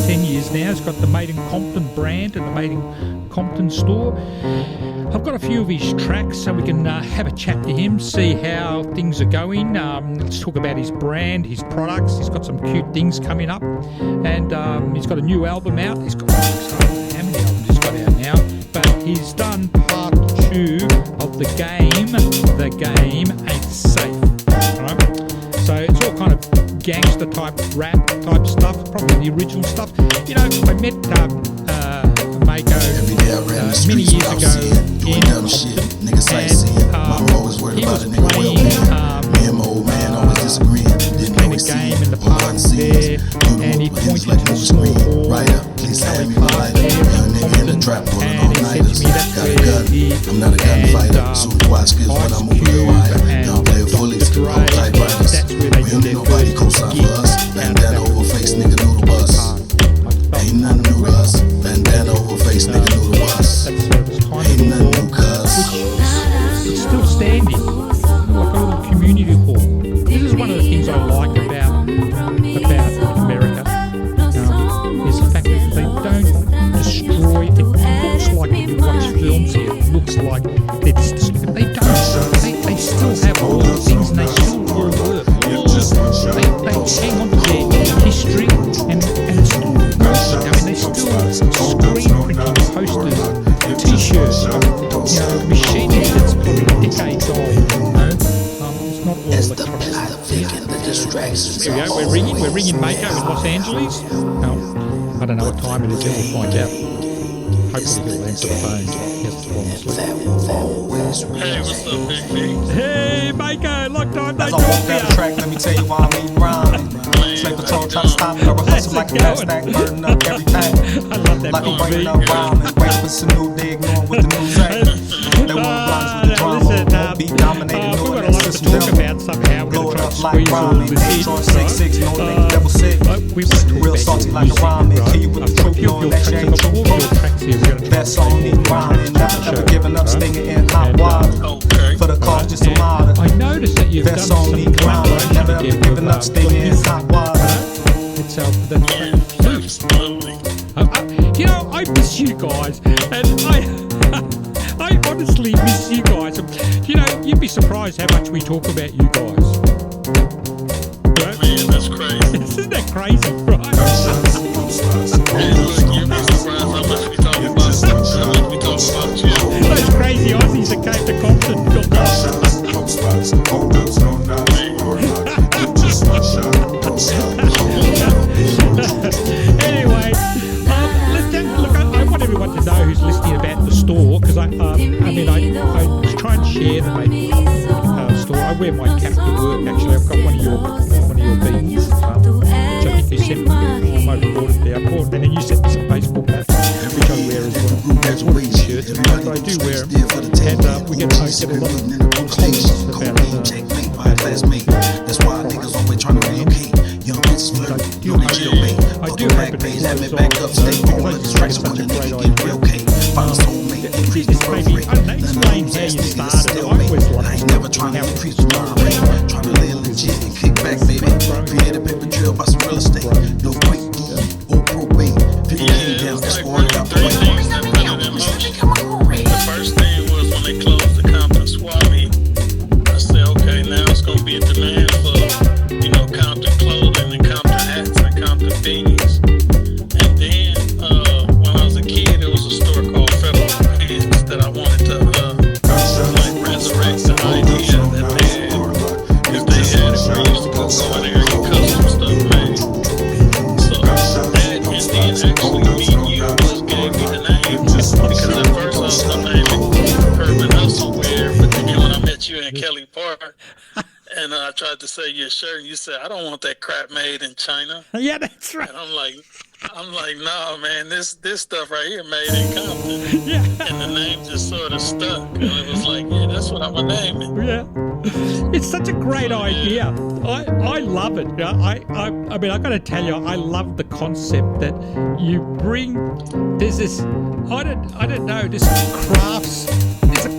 10 years now. He's got the Made in Compton brand and the Made in Compton store. I've got a few of his tracks so we can have a chat to him, see how things are going. Let's talk about his brand, his products. He's got some cute things coming up. And he's got a new album out. He's got, how many albums he's got out now? But he's done part 2 of The Game Ain't Safe. Right? So it's all kind of gangster type rap type stuff, probably the original stuff. You know, I met Mako many years ago in Compton, and he was playing a game in the park there, and he pointed to the small hall in Kelly Park there in Compton, and he said to me, that's where he and Ice Cube and Dr. Dre, that's where they did their first gig out bandana over face, nigga knew the bus. Ain't nothing new to us. Bandana over face, nigga knew the bus. Ain't nothing new, cuz. It's still standing, like a little community hall. This is one of the things I like about America, is the fact that they don't destroy. It looks like when you watch films here, it looks like they're just destroyed. They don't. They still have all the things, and they still all work. They hang on to their history, and it's still working. I mean, they still screen printing posters, t-shirts, machinery that's probably decades old. It's not all electronic. Here we go. We're ringing Mako in Los Angeles. I don't know what time it is. We'll find out. Hopefully he'll answer the phone. He has to fall asleep. Hey, what's up, Big V? Hey, Mako, long time no talk. As I walk down the track, let me tell you why I'm eating rhyme. Slave patrol trying to stop me, I hustle like a Nasdaq, burning up every pack. I love that. Like I'm breaking up rhyme and waiting for some new day, ignoring what the news say. They want to blind with the drama, won't be dominated, we've got a knowing that lot to system talk devil. about somehow. We're Blow going it to up try like to squeeze all rhyming, this in. 8-6-6, no nigga, double sick. Real salty like a rhyme, and kill you with the truth, knowing that you ain't true. That's all need rhyming, never giving up, stinging in hot water. For the cause, just a model. I noticed that you've done some rhyming, never ever giving up, stinging in hot water. It's the you know, I miss you guys, and I honestly miss you guys. You know, you'd be surprised how much we talk about you guys. Right? Man, that's crazy. Isn't that crazy, right? Hey, look, you'd be surprised how much we talk about you. Those crazy Aussies that came to Compton. Anyway, look, I want everyone to know who's listening about the store, because I try and share the Made in Compton store. I wear my cap to work. Actually, I've got one of your beans, which I think you sent me. I might have bought it there. And then you sent me some baseball caps, which I wear as well. That's one of the shirts, but I do wear them. And we get a lot of comments about that's why niggas always trying to relocate. Young bitches flirt, no jail mate. I do hope it is back up, stay on the strikes when the nigga get real cake. Find a soulmate, increase the birth rate. Explain how you started. I always I ain't never trying to increase the birth rate. Trying to live legit and kick back, baby. Create a paper trail by some real estate. No quick or probate. 50 down, that's all I got for The first thing was when they closed the Compton swap meet. I said, okay, now it's going to be a demand for, Compton clothing and Compton hats and Compton beanies. And then, when I was a kid, there was a store called Federal Pants that I wanted to, resurrect the idea that they had. If they had it, we used to go in there and get custom stuff made. So that, and then actually meeting you gave me the name. Because at first I was going to name it Urban Hustle Wear, but then when I met you in Kelly Park, and I tried to sell you a shirt, and you said, I don't want that crap made in China. Yeah, that's right. And I'm like, no, man, this stuff right here made in Compton. Yeah. And the name just sort of stuck. And it was like, yeah, that's what I'm going to name it. Yeah. It's such a great idea. I love it. I mean, I got to tell you, I love the concept that you bring. There's this, I don't know, this crafts. There's a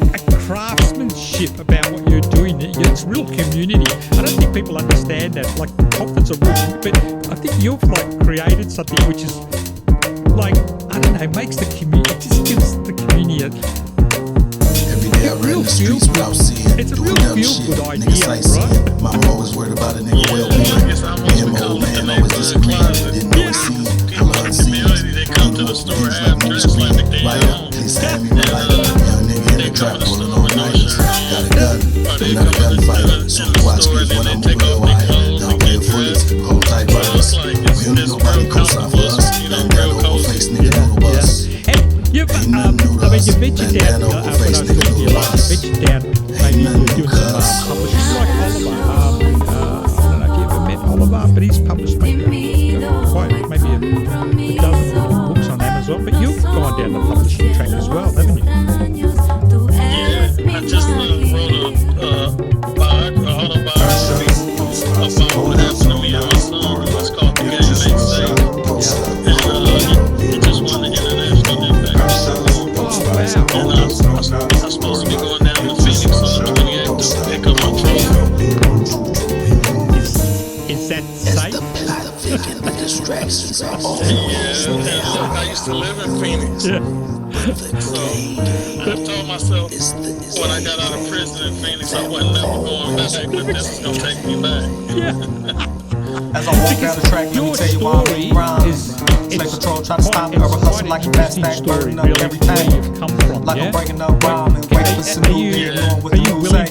craftsmanship about what you're doing. It's real community. I don't think people understand that. Like, Compton's a real, but I think you've like created something which is like, I don't know, makes the community, it just gives the community Every day I run the streets without seeing. it's a real feel-good idea, right? Mama always worried about a nigga well-being. Me and my old man always disagreeing. Didn't know it seemed hella unseen. They come to the store after it's like they Right up, please hand me my lighter. Young nigga in the trap rolling on nighters. Got a gun, I'm not a gunfighter. So watch me when I'm a real wire. Down play footies, hold tight brothers. We don't need nobody co-sign for us. Bandana over face, nigga, no bus. You've, I mean, you ventured down, when I was talking to you, like, you ventured down, maybe you're doing some publishing, like Oliver. I don't know if you ever met Oliver, but he's published maybe quite, maybe a dozen books on Amazon, but you've gone down the publishing track as well, haven't you? Yeah, I just wrote a autobiography about what happened to me and my son. It's called The Game Ain't Safe. And it just won the international impact. And I'm supposed to be going down to Phoenix on the 28th to pick up my trophy. Is that safe? Yeah, I used to live in Phoenix. So I told myself when I got out of prison in Phoenix, I wasn't never going back, but this is going to take me back. As I walk down the track, let me tell you why I'm in grind. Slave patrol try to stop me, or hustle like a fast stack, burning up everything. Like I'm breaking up rhyme and waiting for some new gear, knowing what the rules say.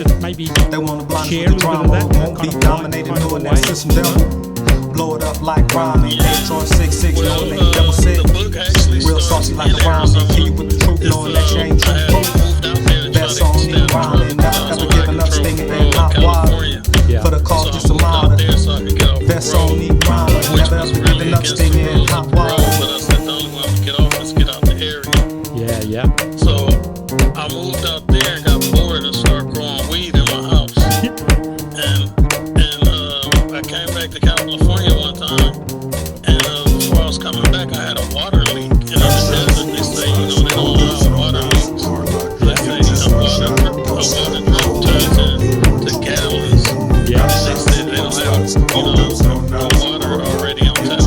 They want to blind us with the drama, won't be dominated, knowing that system devil. Blow it up like rhyming. Troy 6'6", knowing they double sick. Real saucy like a rhyming. Kill you with the truth, knowing that you ain't true. That song need rhyming. Never ever giving up, stinging and hot water. For the cause, just a model. That song need rhyming. Never ever giving up, stinging and hot water. But I said the only way I'm gonna get off is get out the area. Yeah. So I moved out there and got bored and started growing weed in my house. And I came back to California one time, and before I was coming back, I had a water leak. And in the desert, they say, they don't allow water leaks. They say a water drip turns into gallons. Yeah. And they said they don't have, water already on tap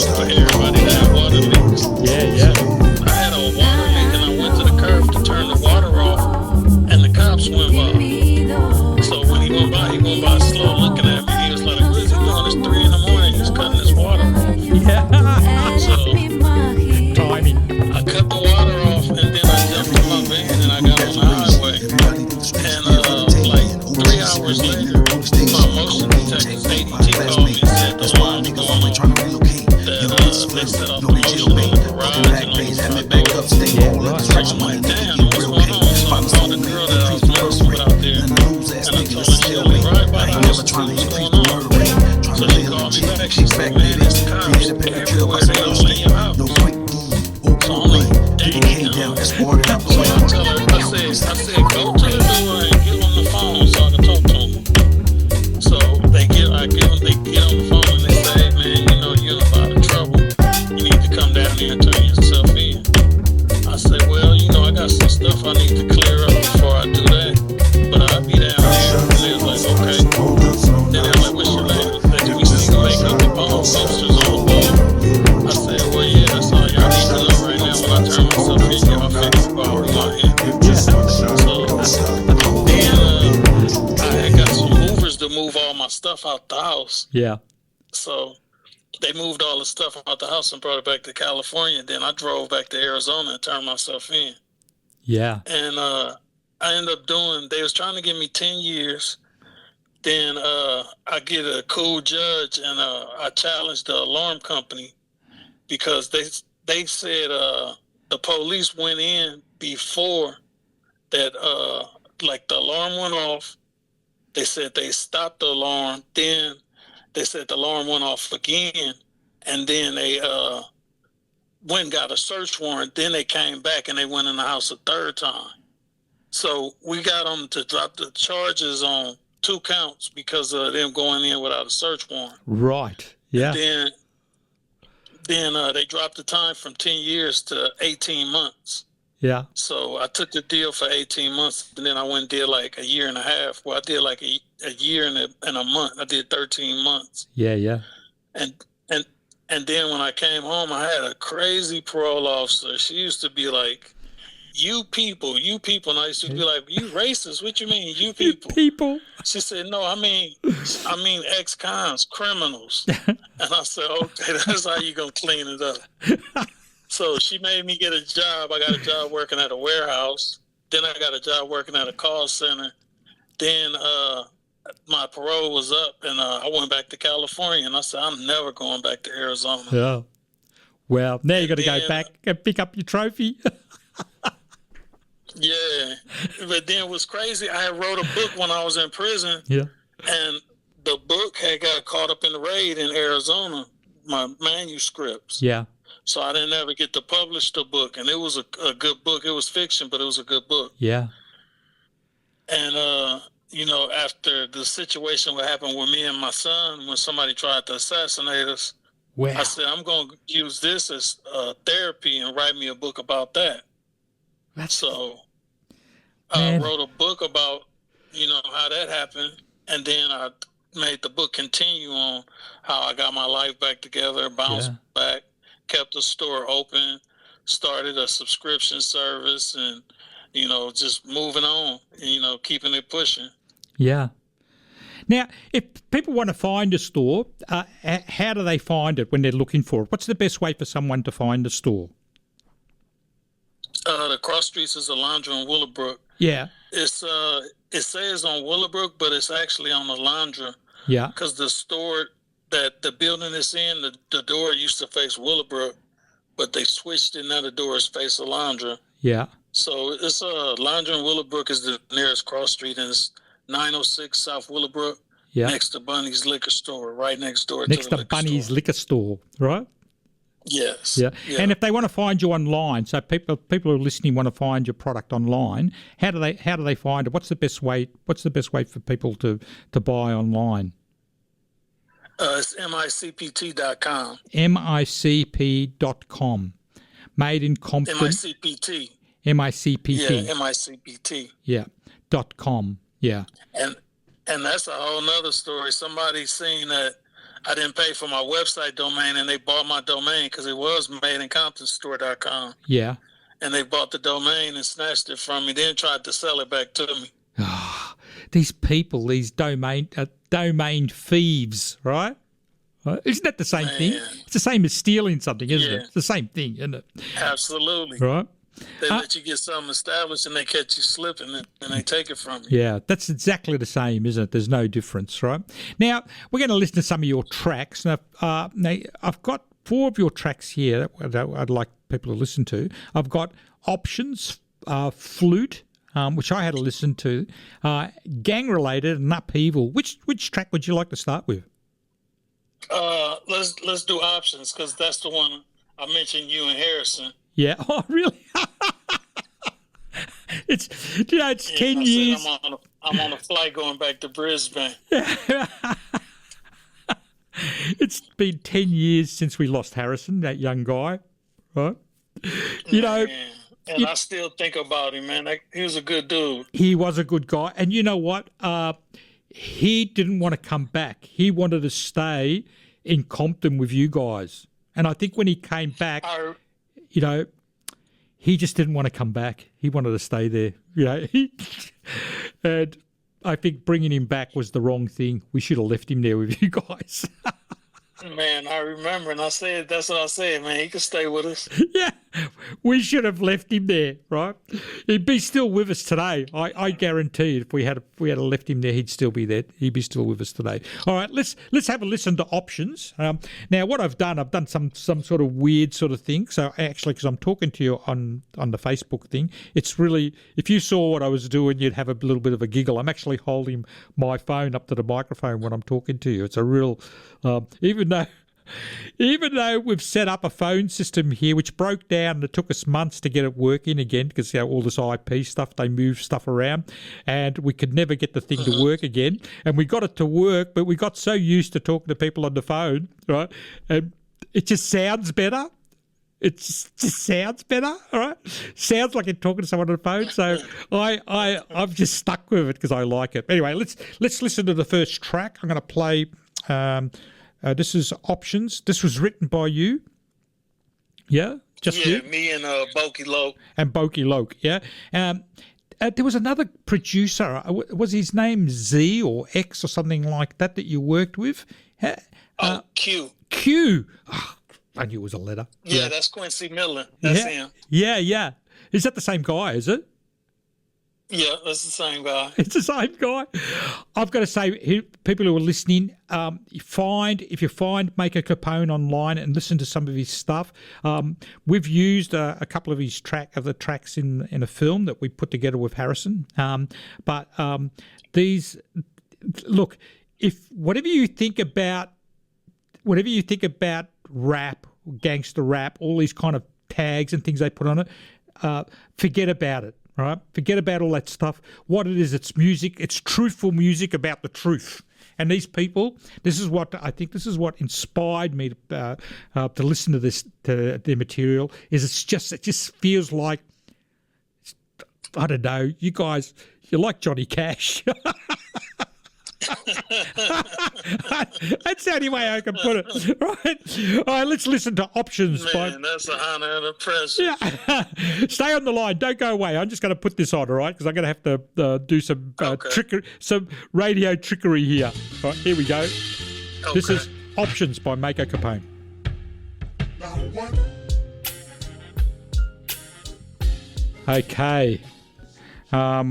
for everybody to have water leaks. Yeah. So I had a water leak, and I went to the curb to turn the water off, and the cops went by. So when he went by slow looking at me. He was like, what is he doing? It's 3 in the morning. He's cutting his water off. Yeah. So Timing. I cut the water off, and then I jumped in my van, and I got on the highway. And like 3 hours later, my motion detectives, ADT, called me and said the alarm's going on. They set off the motion in the garage, and on the back up. I'm like, damn, what's going on? So I called the girl that I was messing with out there, and I told her she only right by the house. What's going on? So she called me back. She said, man, it's the cops everywhere. They all in your house. So I'm like, damn. So I tell her, I said, go to the door and get on the phone so I can talk to them. So they get on the phone and they say, hey, man, you're in a lot of trouble. You need to come down here and turn yourself in. I said, well, I got some stuff I need to clear up before I do that. But I'll be down here. And they was like, okay. Then they're like, what's your name? We see you make up the bone posters on the wall. I said, well, yeah, that's all y'all need to know right now. When I turn myself in, y'all fix the ball with my hand. So then I had got some movers to move all my stuff out the house. Yeah. So they moved all the stuff out the house and brought it back to California. Then I drove back to Arizona and turned myself in. Yeah. And I ended up they was trying to give me 10 years. Then I get a cool judge, and I challenged the alarm company because they said the police went in before that, like the alarm went off. They said they stopped the alarm. Then they said the alarm went off again, and then they went and got a search warrant. Then they came back and they went in the house a third time. So we got them to drop the charges on 2 counts because of them going in without a search warrant. Right. Yeah. Then they dropped the time from 10 years to 18 months. Yeah. So I took the deal for 18 months, and then I went and did like a year and a half. Well, I did like a year and a month. I did 13 months. Yeah, yeah. And then when I came home, I had a crazy parole officer. She used to be like, you people. And I used to be like, you racist? What you mean, you people? You people. She said, no, I mean ex-cons, criminals. And I said, okay, that's how you gonna clean it up. So she made me get a job. I got a job working at a warehouse. Then I got a job working at a call center. Then my parole was up, and I went back to California. And I said, I'm never going back to Arizona. Yeah. Well, now you got to go back and pick up your trophy. Yeah, but then it was crazy. I had wrote a book when I was in prison. Yeah. And the book had got caught up in the raid in Arizona, my manuscripts. Yeah. So I didn't ever get to publish the book. And it was a good book. It was fiction, but it was a good book. Yeah. And, after the situation what happened with me and my son, when somebody tried to assassinate us, Wow. I said, I'm going to use this as therapy and write me a book about that. So I wrote a book about, how that happened. And then I made the book continue on how I got my life back together, bounced back, kept the store open, started a subscription service, and, just moving on, keeping it pushing. Yeah. Now, if people want to find a store, how do they find it when they're looking for it? What's the best way for someone to find a store? The cross streets is Alondra and Willowbrook. Yeah. It's it says on Willowbrook, but it's actually on Alondra. Yeah. Because the store that the building is in, the door used to face Willowbrook, but they switched it. Now the doors face Alondra. Yeah. So it's Alondra and Willowbrook is the nearest cross street, and it's 906 South Willowbrook. Yeah. Next to Bunny's liquor store, right next door. Next to Bunny's liquor store, right? Yes. Yeah. And if they want to find you online, so people who are listening want to find your product online, how do they find it? What's the best way for people to buy online? It's micpt.com. micp.com. Made in Compton. MICPT. MICPT. Yeah, MICPT. Yeah. .com. Yeah. And that's a whole nother story. Somebody seen that I didn't pay for my website domain, and they bought my domain because it was madeincomptonstore.com. Yeah. And they bought the domain and snatched it from me, then tried to sell it back to me. Oh, these people, these domain thieves, right? Isn't that the same thing? It's the same as stealing something, isn't it? It's the same thing, isn't it? Absolutely. Right? They let you get something established and they catch you slipping and they take it from you. Yeah, that's exactly the same, isn't it? There's no difference, right? Now, we're going to listen to some of your tracks. Now, I've got 4 of your tracks here that I'd like people to listen to. I've got Options, Flute, which I had to listen to, Gang-Related, and Upheaval. Which track would you like to start with? Let's do Options, because that's the one I mentioned, you and Harrison. Yeah. Oh, really? It's 10 years. I'm on a flight going back to Brisbane. It's been 10 years since we lost Harrison, that young guy, right? And I still think about him, man. He was a good dude. He was a good guy. And you know what? He didn't want to come back. He wanted to stay in Compton with you guys. And I think when he came back, he just didn't want to come back. He wanted to stay there. And I think bringing him back was the wrong thing. We should have left him there with you guys. Man, I remember, and that's what I said, man. He could stay with us. Yeah, we should have left him there, right? He'd be still with us today. I guarantee if we had left him there, he'd still be there. He'd be still with us today. All right, let's have a listen to Options. Now, what I've done some sort of weird sort of thing. So actually, because I'm talking to you on the Facebook thing, it's really, if you saw what I was doing, you'd have a little bit of a giggle. I'm actually holding my phone up to the microphone when I'm talking to you. It's a real, even though we've set up a phone system here which broke down and it took us months to get it working again because all this IP stuff, they move stuff around and we could never get the thing to work again. And we got it to work, but we got so used to talking to people on the phone, right? And it just sounds better. It just sounds better, all right? Sounds like you're talking to someone on the phone. So I've just stuck with it because I like it. Anyway, let's listen to the first track. I'm going to play. This is Options. This was written by you. Yeah, just you. Me and Boki Loke. And Boki Loke. Yeah. There was another producer. Was his name Z or X or something like that you worked with? Q. Q. Oh, I knew it was a letter. Yeah, that's Quincy Miller. That's him. Yeah. Is that the same guy, is it? Yeah, that's the same guy. It's the same guy. I've got to say, people who are listening, if you find Mako Capone online and listen to some of his stuff, we've used a couple of his tracks in a film that we put together with Harrison. But these, look, if whatever you think about rap, gangster rap, all these kind of tags and things they put on it, forget about it. All right, forget about all that stuff. What it is, it's music. It's truthful music about the truth. And these people, this is what inspired me to listen to their material. Is it just feels like, I don't know. You guys, you're like Johnny Cash. That's the only way I can put it. Right? All right, let's listen to Options. Man, that's an honor and a pressure. Yeah. Stay on the line. Don't go away. I'm just going to put this on, all right? Because I'm going to have to do some some radio trickery here. All right, here we go. Okay. This is Options by Mako Capone. Okay.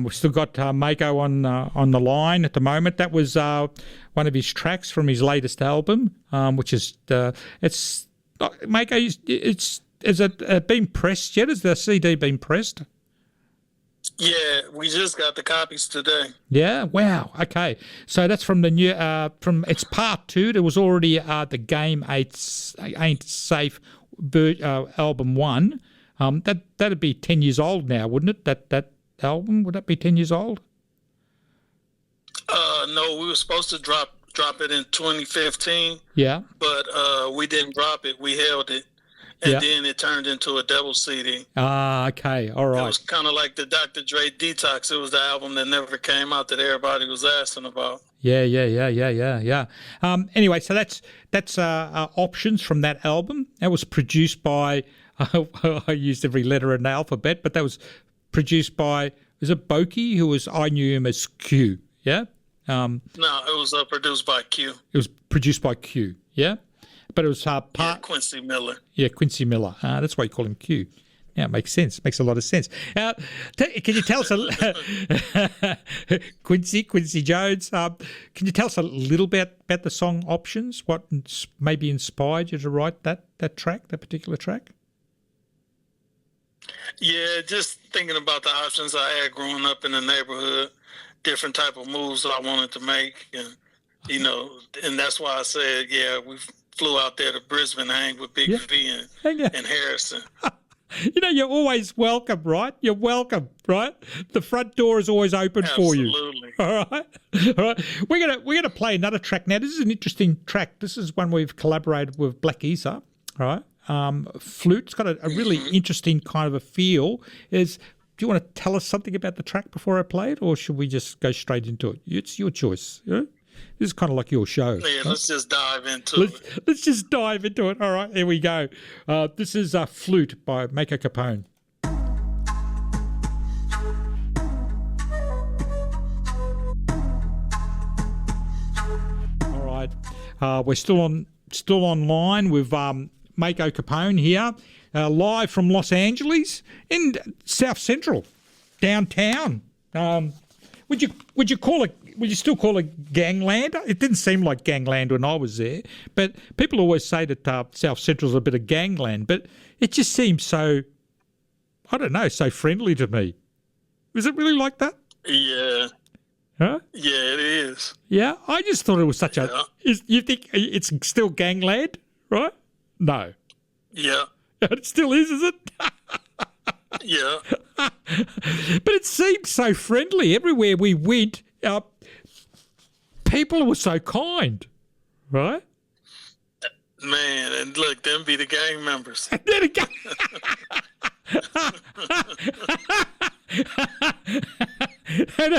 We've still got Mako on the line at the moment. That was one of his tracks from his latest album, which is it's Mako. Has it been pressed yet? Has the CD been pressed? Yeah, we just got the copies today. Yeah, wow. Okay, so that's from the new it's part 2. There was already the Game Ain't Safe album 1. That'd be 10 years old now, wouldn't it? That album, would that be 10 years old? No, we were supposed to drop it in 2015. Yeah, but we didn't drop it. We held it, and then it turned into a double CD. Okay, all right. It was kind of like the Dr. Dre Detox. It was the album that never came out that everybody was asking about. Yeah. Anyway, so that's Options from that album. That was produced by I used every letter in the alphabet, but that was produced by, is it Boki, I knew him as Q, yeah? No, it was produced by Q. It was produced by Q, yeah? But it was Quincy Miller. Yeah, Quincy Miller. That's why you call him Q. Yeah, it makes sense. Makes a lot of sense. Can you tell us Quincy Jones, can you tell us a little bit about the song Options? What maybe inspired you to write that particular track? Yeah, just thinking about the options I had growing up in the neighborhood, different type of moves that I wanted to make, and and that's why I said, we flew out there to Brisbane to hang with Big V and Harrison. You're always welcome, right? You're welcome, right? The front door is always open for you. Absolutely. All right. We're gonna play another track now. This is an interesting track. This is one we've collaborated with Black Isa. All right. Flute. It's got a really interesting kind of a feel. Do you want to tell us something about the track before I play it, or should we just go straight into it? It's your choice. This is kind of like your show. Yeah, let's just dive into it. Let's just dive into it. All right, here we go. This is Flute by Mako Capone. All right, we're still online with Mako Capone here, live from Los Angeles in South Central, downtown. Would you still call it gangland? It didn't seem like gangland when I was there, but people always say that South Central's a bit of gangland, but it just seems so, I don't know, so friendly to me. Is it really like that? Yeah. Huh? Yeah, it is. Yeah, I just thought it was such you think it's still gangland, right? No. Yeah. It still is it? Yeah. But it seemed so friendly. Everywhere we went, people were so kind, right? Man, and look, them be the gang members. There it go. And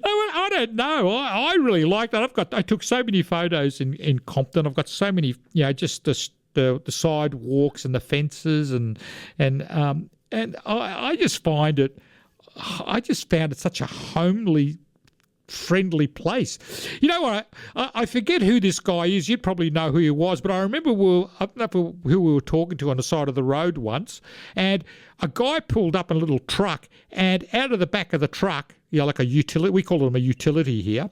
I don't know. I really like that. I took so many photos in Compton. I've got so many, just the sidewalks and the fences and I just find it. I just found it such a homely, friendly place. You know what? I forget who this guy is. You'd probably know who he was, but I remember I don't know who we were talking to on the side of the road once, and a guy pulled up in a little truck, and out of the back of the truck, like a utility, we call them a utility here,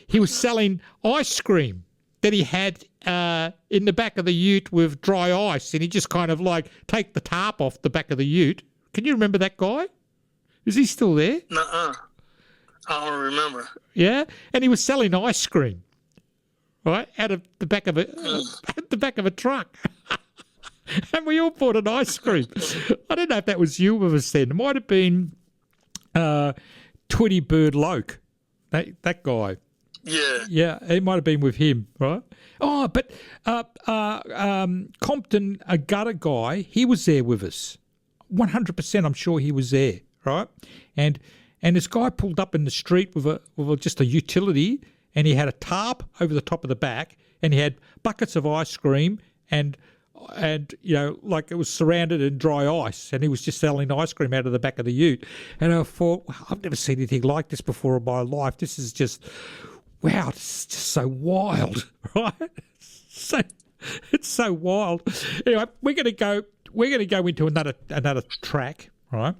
he was selling ice cream that he had in the back of the ute with dry ice, and he just kind of like take the tarp off the back of the ute. Can you remember that guy? Is he still there? Nuh-uh. I don't remember. Yeah, and he was selling ice cream, right, out of the back of a truck, and we all bought an ice cream. I don't know if that was you with us then. It might have been Twitty Bird Loke, that guy. Yeah, it might have been with him, right? Oh, but Compton, a gutter guy, he was there with us. 100%, I'm sure he was there, right? And this guy pulled up in the street with just a utility, and he had a tarp over the top of the back, and he had buckets of ice cream, and like it was surrounded in dry ice, and he was just selling ice cream out of the back of the ute. And I thought, I've never seen anything like this before in my life. This is just, wow, it's just so wild, right? It's so wild. Anyway, we're going to go into another track, right?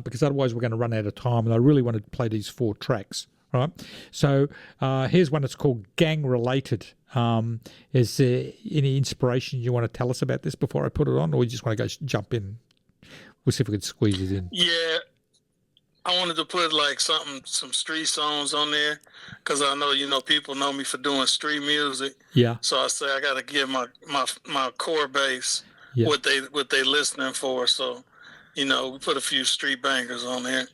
Because otherwise we're going to run out of time, and I really wanted to play these 4 tracks, right? So here's one that's called Gang Related. Is there any inspiration you want to tell us about this before I put it on, or you just want to go jump in? We'll see if we can squeeze it in. Yeah, I wanted to put like some street songs on there, because I know, people know me for doing street music. Yeah. So I say I got to give my core base what they listening for. So, we put a few street bangers on there.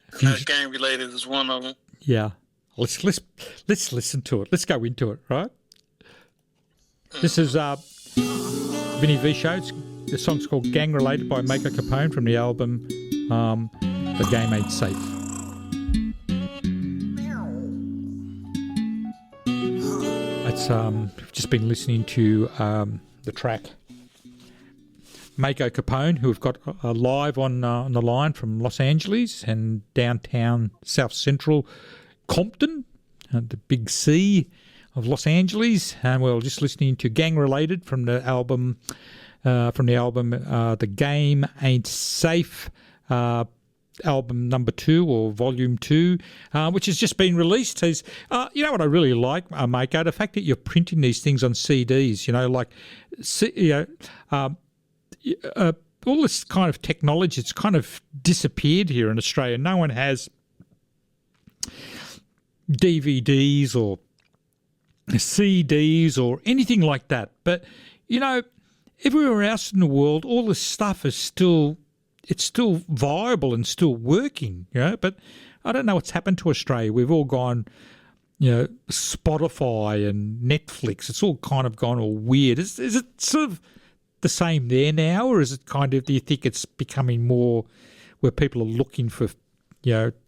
Gang Related is one of them. Yeah. Let's listen to it. Let's go into it, right? This is Vinny V Show. The song's called Gang Related by Mako Capone from the album The Game Ain't Safe. That's just been listening to the track Mako Capone, who have got live on the line from Los Angeles and downtown South Central Compton, the big C of Los Angeles. And we're just listening to Gang Related from the album The Game Ain't Safe, album number 2 or volume 2, which has just been released. You know what I really like, Mako? The fact that you're printing these things on CDs, all this kind of technology, it's kind of disappeared here in Australia. No one has DVDs or CDs or anything like that. But, everywhere else in the world, all this stuff is still viable and still working, But I don't know what's happened to Australia. We've all gone, Spotify and Netflix. It's all kind of gone all weird. Is it sort of the same there now, or is it kind of, do you think it's becoming more where people are looking for,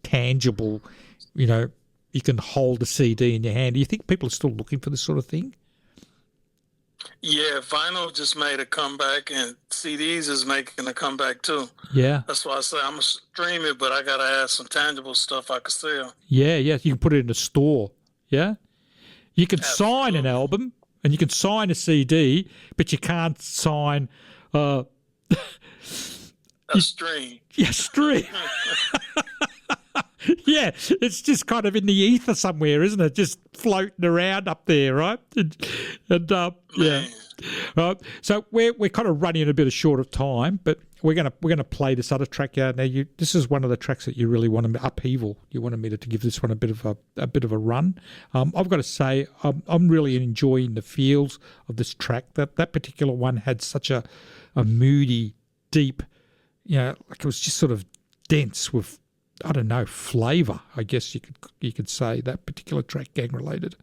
tangible, you can hold a CD in your hand? Do you think people are still looking for this sort of thing? Yeah, vinyl just made a comeback, and CDs is making a comeback too. Yeah. That's why I say I'm going to stream it, but I got to have some tangible stuff I can sell. Yeah. You can put it in a store, yeah? You can sign an album, and you can sign a CD, but you can't sign a stream. Yeah, stream. Yeah, it's just kind of in the ether somewhere, isn't it? Just floating around up there, right? Yeah. So we're kind of running a bit short of time, but we're gonna play this other track out now. This is one of the tracks that you really wanted, Upheaval. You wanted me to give this one a bit of a run. I've got to say, I'm really enjoying the feels of this track. That particular one had such a moody, deep, like it was just sort of dense with, I don't know, flavour, I guess you could say, that particular track, Gang Related.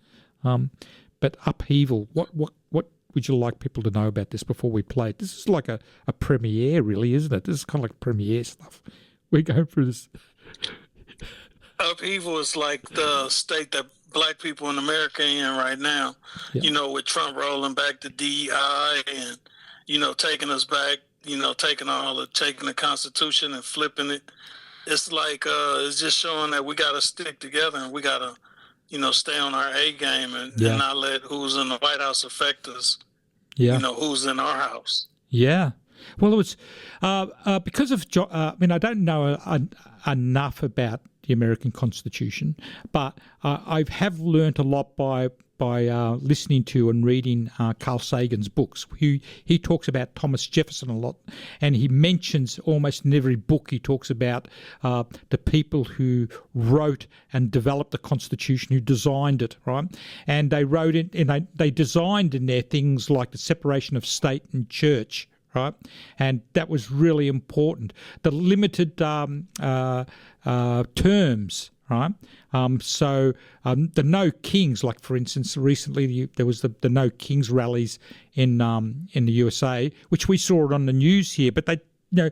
But Upheaval, what would you like people to know about this before we play it? This is like a premiere, really, isn't it? This is kind of like premiere stuff. We're going through this. Upheaval is like the state that black people in America are in right now. Yeah. You know, with Trump rolling back the DEI and, you know, taking us back, you know, taking the Constitution and flipping it. It's like it's just showing that we got to stick together and we got to, you know, stay on our A game and not let who's in the White House affect us. Yeah. You know, who's in our house. Yeah. Well, it was because of I mean, I don't know enough about the American Constitution, but I have learnt a lot by listening to and reading Carl Sagan's books. He talks about Thomas Jefferson a lot, and he mentions almost in every book he talks about the people who wrote and developed the Constitution, who designed it, right? And they wrote it, and they designed in there things like the separation of state and church, right? And that was really important. The limited terms, right? So the No Kings, like for instance, recently there was the No Kings rallies in the USA, which we saw it on the news here, but they, you know,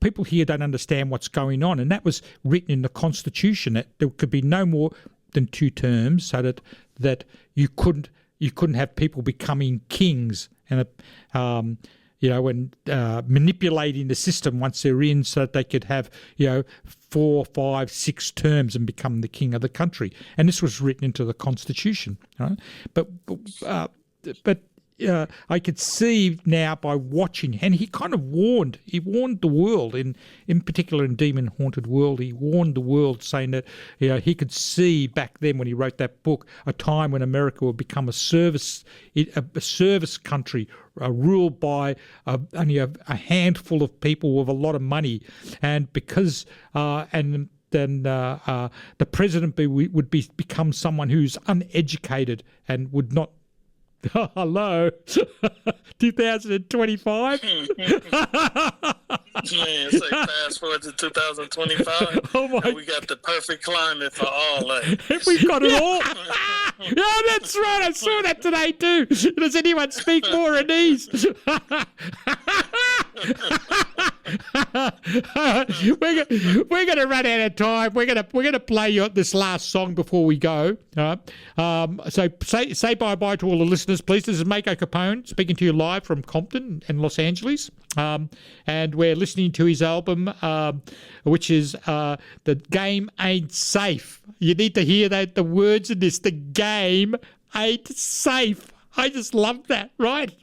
people here don't understand what's going on, and that was written in the Constitution that there could be no more than 2 terms, so that you couldn't have people becoming kings and you know, and manipulating the system once they're in, so that they could have, you know, 4, 5, 6 terms and become the king of the country. And this was written into the Constitution, right? But I could see now by watching, and he kind of warned the world, in particular in Demon Haunted World, he warned the world, saying that, you know, he could see back then when he wrote that book a time when America would become a service country, ruled by only a handful of people with a lot of money, and because then the president would become someone who's uneducated and would not. Oh, hello, 2025. Man, it's like fast forward to 2025. Oh my! And we got the perfect climate for all that. We've got it all. Yeah, that's right. I saw that today too. Does anyone speak Moranese? We're going to run out of time. We're going to play this last song before we go. So say bye to all the listeners, please. This is Mako Capone speaking to you live from Compton and Los Angeles, and we're listening to his album, which is "The Game Ain't Safe." You need to hear the words in this. The game ain't safe. I just love that, right?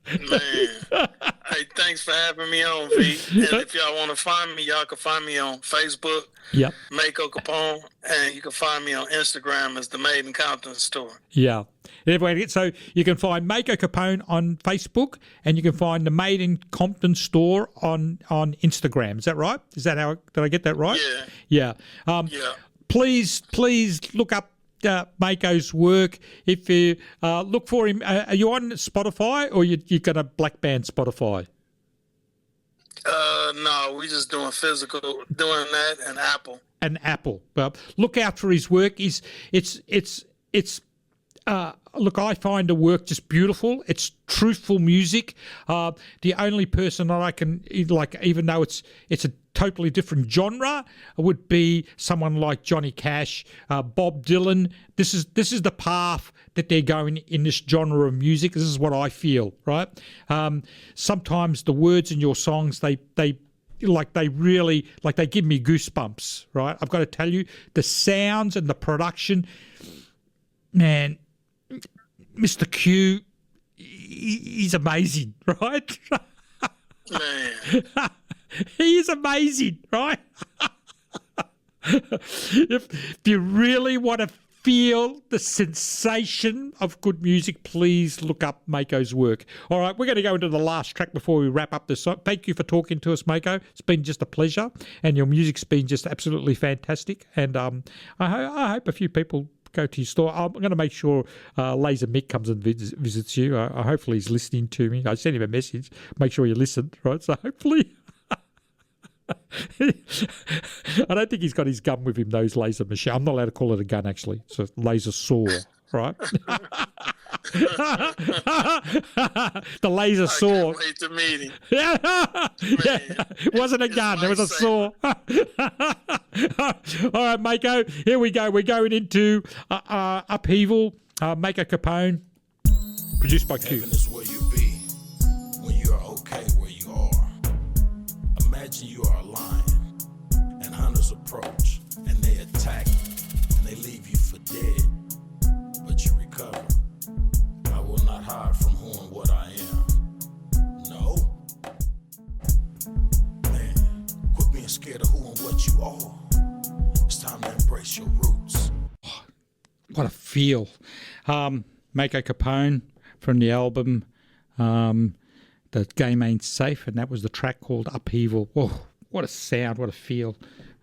Man, hey, thanks for having me on, V. And if y'all want to find me, y'all can find me on Facebook, Mako Capone, and you can find me on Instagram as the Made in Compton Store. Yeah. So you can find Mako Capone on Facebook, and you can find the Made in Compton Store on Instagram. Is that right? Is that how? Did I get that right? Yeah. Yeah. Please look up Mako's work. If you look for him, are you on Spotify, or you're going to black band Spotify? No, we just doing physical, doing that, and Apple. Well, look out for his work. Look, I find the work just beautiful. It's truthful music. The only person that I can like, even though it's a totally different genre, would be someone like Johnny Cash, Bob Dylan. This is the path that they're going in this genre of music. This is what I feel, right? Sometimes the words in your songs, they really give me goosebumps, right? I've got to tell you, the sounds and the production, man. Mr. Q, he's amazing, right? Man. He is amazing, right? If you really want to feel the sensation of good music, please look up Mako's work. All right, we're going to go into the last track before we wrap up this song. Thank you for talking to us, Mako. It's been just a pleasure, and your music's been just absolutely fantastic. And I hope a few people go to your store. I'm going to make sure Laser Mick comes and visits you. Hopefully he's listening to me. I sent him a message. Make sure you listen, right? So hopefully... I don't think he's got his gun with him, those laser machine. I'm not allowed to call it a gun, actually. It's a laser saw, right? The laser saw. I can't wait to meet him. It wasn't a gun, it was a saw. All right, Mako, here we go. We're going into Upheaval, Mako Capone, produced by Q. Heaven is where you be when you are okay where you are. Imagine you are a lion and hunters approach and they attack and they leave you for dead, but you recover. I will not hide from who and what I am. No. Man, quit being scared of who and what you are. It's time to embrace your roots. What a feel. Mako Capone from the album The Game Ain't Safe, and that was the track called Upheaval. Oh, what a sound, what a feel.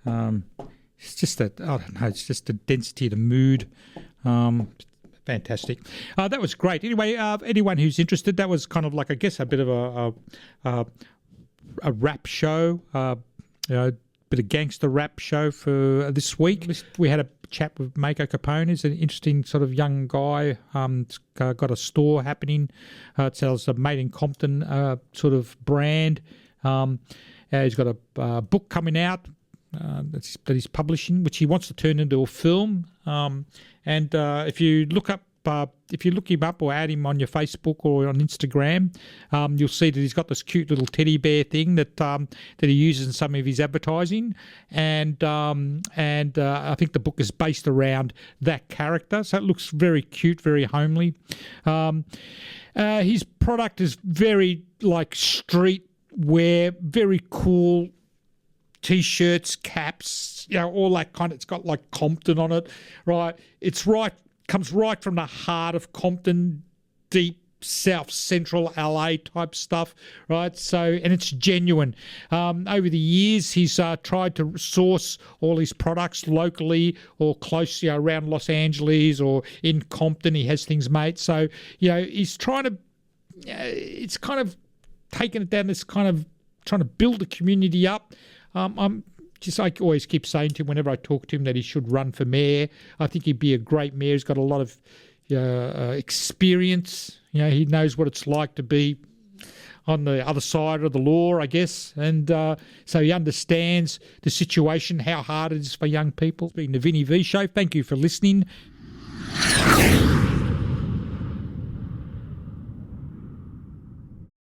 It's just that, I don't know, it's just the density of the mood. Fantastic. That was great. Anyway, anyone who's interested, that was kind of like, I guess, a bit of a rap show, bit of gangster rap show for this week. We had a chat with Mako Capone. He's an interesting sort of young guy. Got a store happening. It sells a Made in Compton sort of brand. He's got a book coming out that he's publishing, which he wants to turn into a film. And if you look him up or add him on your Facebook or on Instagram, you'll see that he's got this cute little teddy bear thing that he uses in some of his advertising, and I think the book is based around that character, so it looks very cute, very homely. His product is very like street wear, very cool. T-shirts, caps, all that kind of. It's got like Compton on it, right? Comes right from the heart of Compton, deep South Central LA type stuff, right? So, and it's genuine. Over the years, he's tried to source all his products locally or close, around Los Angeles or in Compton. He has things made. So, he's trying to. It's kind of taking it down this kind of trying to build the community up. I always keep saying to him whenever I talk to him that he should run for mayor. I think he'd be a great mayor. He's got a lot of experience. He knows what it's like to be on the other side of the law, I guess. And so he understands the situation, how hard it is for young people. It's been the Vinny V Show. Thank you for listening.